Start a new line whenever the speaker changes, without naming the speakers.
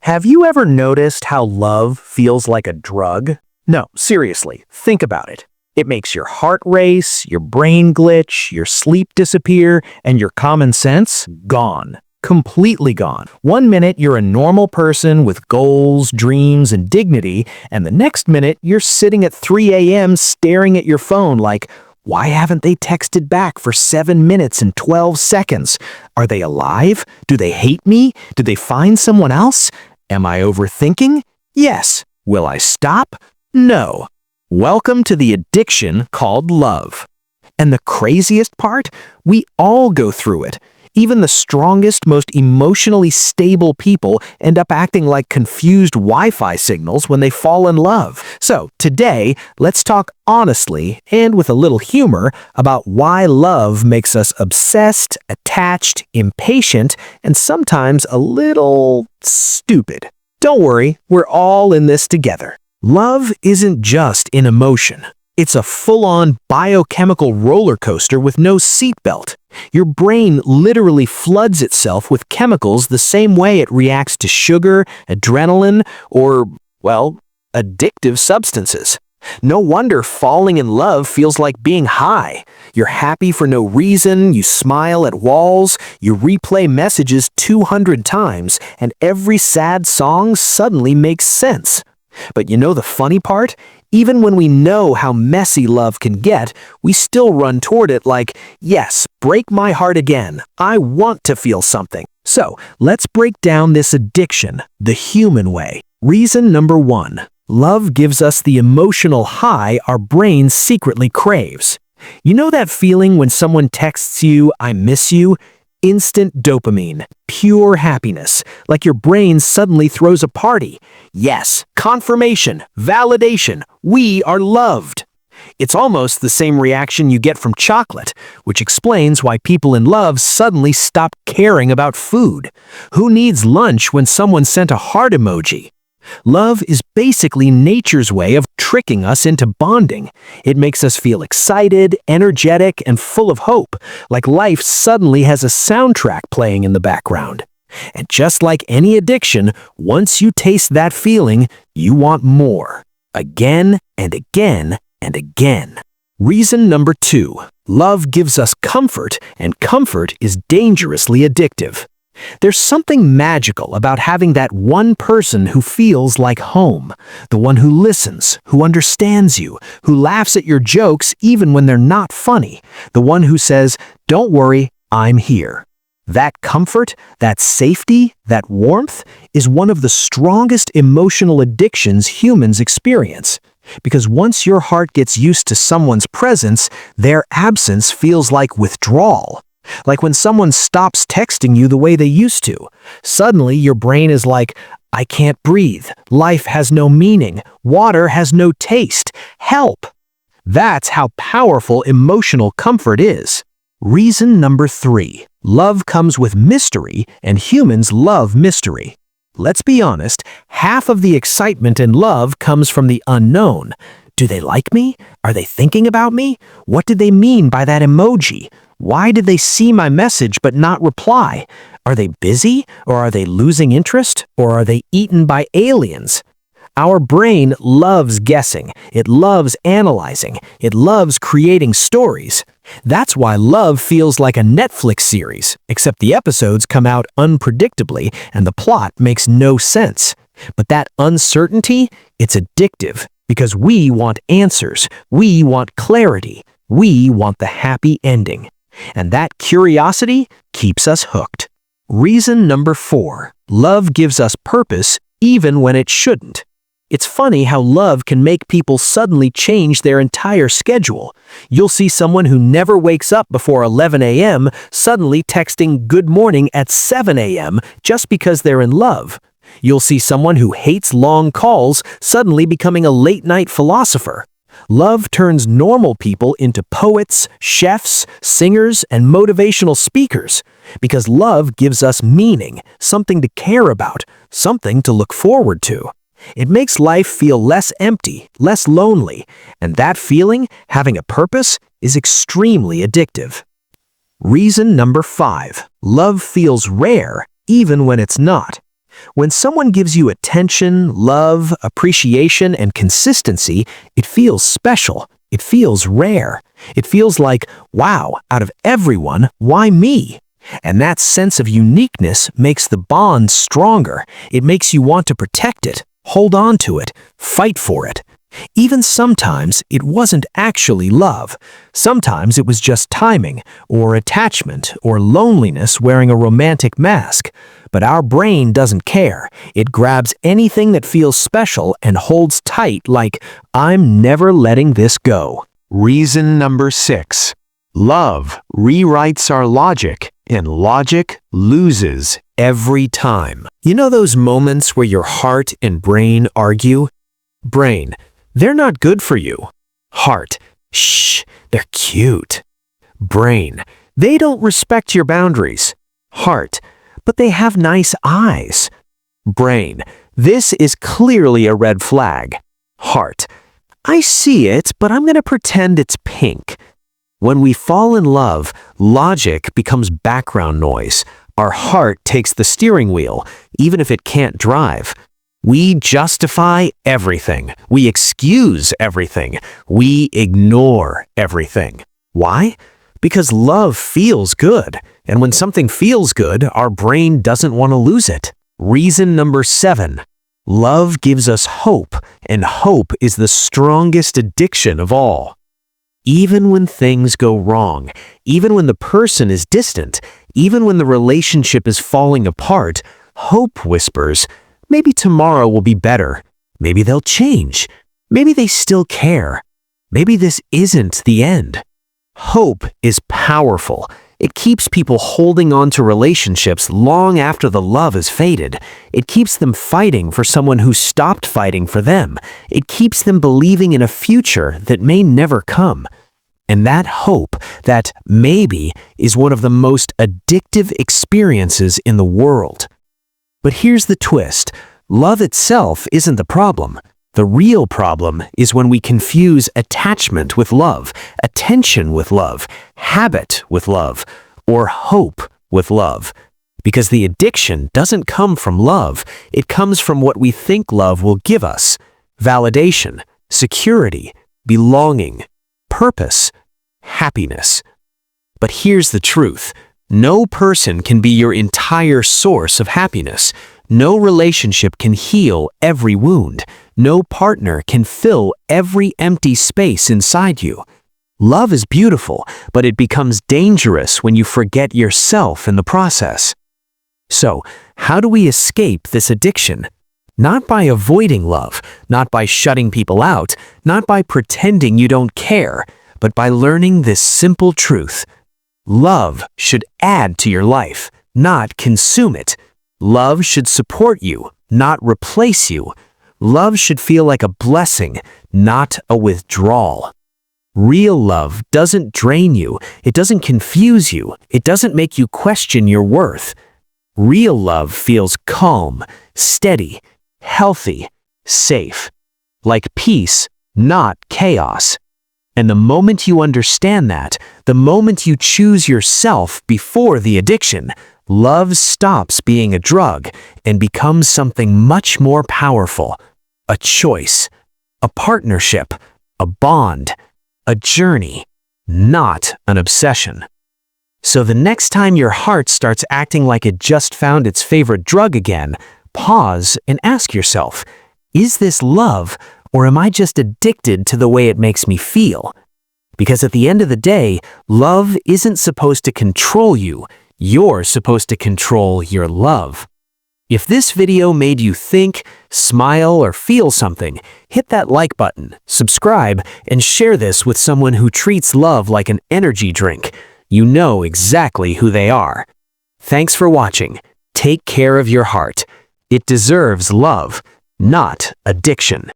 Have you ever noticed how love feels like a drug? No, seriously, think about it. It makes your heart race, your brain glitch, your sleep disappear, and your common sense gone. Completely gone. One minute you're a normal person with goals, dreams, and dignity, and the next minute you're sitting at 3 a.m. staring at your phone like, why haven't they texted back for 7 minutes and 12 seconds? Are they alive? Do they hate me? Did they find someone else? Am I overthinking? Yes. Will I stop? No. Welcome to the addiction called love. And the craziest part? We all go through it. Even the strongest, most emotionally stable people end up acting like confused Wi-Fi signals when they fall in love. So today, let's talk honestly and with a little humor about why love makes us obsessed, attached, impatient, and sometimes a little stupid. Don't worry, we're all in this together. Love isn't just an emotion. It's a full-on biochemical roller coaster with no seatbelt. Your brain literally floods itself with chemicals the same way it reacts to sugar, adrenaline, or, well, addictive substances. No wonder falling in love feels like being high. You're happy for no reason, you smile at walls, you replay messages 200 times, and every sad song suddenly makes sense. But you know the funny part? Even when we know how messy love can get, we still run toward it like, yes, break my heart again. I want to feel something. So, let's break down this addiction the human way. Reason number 1. Love gives us the emotional high our brain secretly craves. You know that feeling when someone texts you, I miss you? Instant dopamine, pure happiness, like your brain suddenly throws a party. Yes, confirmation, validation, we are loved. It's almost the same reaction you get from chocolate, which explains why people in love suddenly stop caring about food. Who needs lunch when someone sent a heart emoji? Love is basically nature's way of tricking us into bonding. It makes us feel excited, energetic, and full of hope, like life suddenly has a soundtrack playing in the background. And just like any addiction, once you taste that feeling, you want more. Again and again and again. Reason number 2. Love gives us comfort, and comfort is dangerously addictive. There's something magical about having that one person who feels like home, the one who listens, who understands you, who laughs at your jokes even when they're not funny, the one who says, don't worry, I'm here. That comfort, that safety, that warmth is one of the strongest emotional addictions humans experience. Because once your heart gets used to someone's presence, their absence feels like withdrawal. Like when someone stops texting you the way they used to. Suddenly your brain is like, I can't breathe, life has no meaning, water has no taste, help! That's how powerful emotional comfort is. Reason number 3. Love comes with mystery, and humans love mystery. Let's be honest, half of the excitement in love comes from the unknown. Do they like me? Are they thinking about me? What did they mean by that emoji? Why did they see my message but not reply? Are they busy? Or are they losing interest? Or are they eaten by aliens? Our brain loves guessing. It loves analyzing. It loves creating stories. That's why love feels like a Netflix series, except the episodes come out unpredictably and the plot makes no sense. But that uncertainty, it's addictive because we want answers. We want clarity. We want the happy ending. And that curiosity keeps us hooked. Reason number 4. Love gives us purpose even when it shouldn't. It's funny how love can make people suddenly change their entire schedule. You'll see someone who never wakes up before 11 a.m. suddenly texting good morning at 7 a.m. just because they're in love. You'll see someone who hates long calls suddenly becoming a late-night philosopher. Love turns normal people into poets, chefs, singers, and motivational speakers. Because love gives us meaning, something to care about, something to look forward to. It makes life feel less empty, less lonely, and that feeling, having a purpose, is extremely addictive. Reason number 5. Love feels rare, even when it's not. When someone gives you attention, love, appreciation, and consistency, it feels special. It feels rare. It feels like, wow, out of everyone, why me? And that sense of uniqueness makes the bond stronger. It makes you want to protect it, hold on to it, fight for it. Even sometimes it wasn't actually love. Sometimes it was just timing, or attachment, or loneliness wearing a romantic mask. But our brain doesn't care. It grabs anything that feels special and holds tight like, I'm never letting this go.
Reason number 6. Love rewrites our logic, and logic loses every time.
You know those moments where your heart and brain argue? Brain, they're not good for you. Heart, shh, they're cute. Brain, they don't respect your boundaries. Heart, but they have nice eyes. Brain, this is clearly a red flag. Heart, I see it, but I'm going to pretend it's pink. When we fall in love, logic becomes background noise. Our heart takes the steering wheel, even if it can't drive. We justify everything. We excuse everything. We ignore everything. Why? Because love feels good. And when something feels good, our brain doesn't want to lose it. Reason number 7. Love gives us hope, and hope is the strongest addiction of all. Even when things go wrong, even when the person is distant, even when the relationship is falling apart, hope whispers, maybe tomorrow will be better. Maybe they'll change. Maybe they still care. Maybe this isn't the end. Hope is powerful. It keeps people holding on to relationships long after the love has faded. It keeps them fighting for someone who stopped fighting for them. It keeps them believing in a future that may never come. And that hope, that maybe, is one of the most addictive experiences in the world. But here's the twist. Love itself isn't the problem. The real problem is when we confuse attachment with love, attention with love, habit with love, or hope with love. Because the addiction doesn't come from love, it comes from what we think love will give us: validation, security, belonging, purpose, happiness. But here's the truth. No person can be your entire source of happiness. No relationship can heal every wound. No partner can fill every empty space inside you. Love is beautiful, but it becomes dangerous when you forget yourself in the process. So, how do we escape this addiction? Not by avoiding love, not by shutting people out, not by pretending you don't care, but by learning this simple truth. Love should add to your life, not consume it. Love should support you, not replace you. Love should feel like a blessing, not a withdrawal. Real love doesn't drain you, it doesn't confuse you, it doesn't make you question your worth. Real love feels calm, steady, healthy, safe. Like peace, not chaos. And the moment you understand that, the moment you choose yourself before the addiction, love stops being a drug and becomes something much more powerful. A choice, a partnership, a bond, a journey, not an obsession. So the next time your heart starts acting like it just found its favorite drug again, pause and ask yourself, is this love, or am I just addicted to the way it makes me feel? Because at the end of the day, love isn't supposed to control you. You're supposed to control your love. If this video made you think, smile, or feel something, hit that like button, subscribe, and share this with someone who treats love like an energy drink. You know exactly who they are. Thanks for watching. Take care of your heart. It deserves love, not addiction.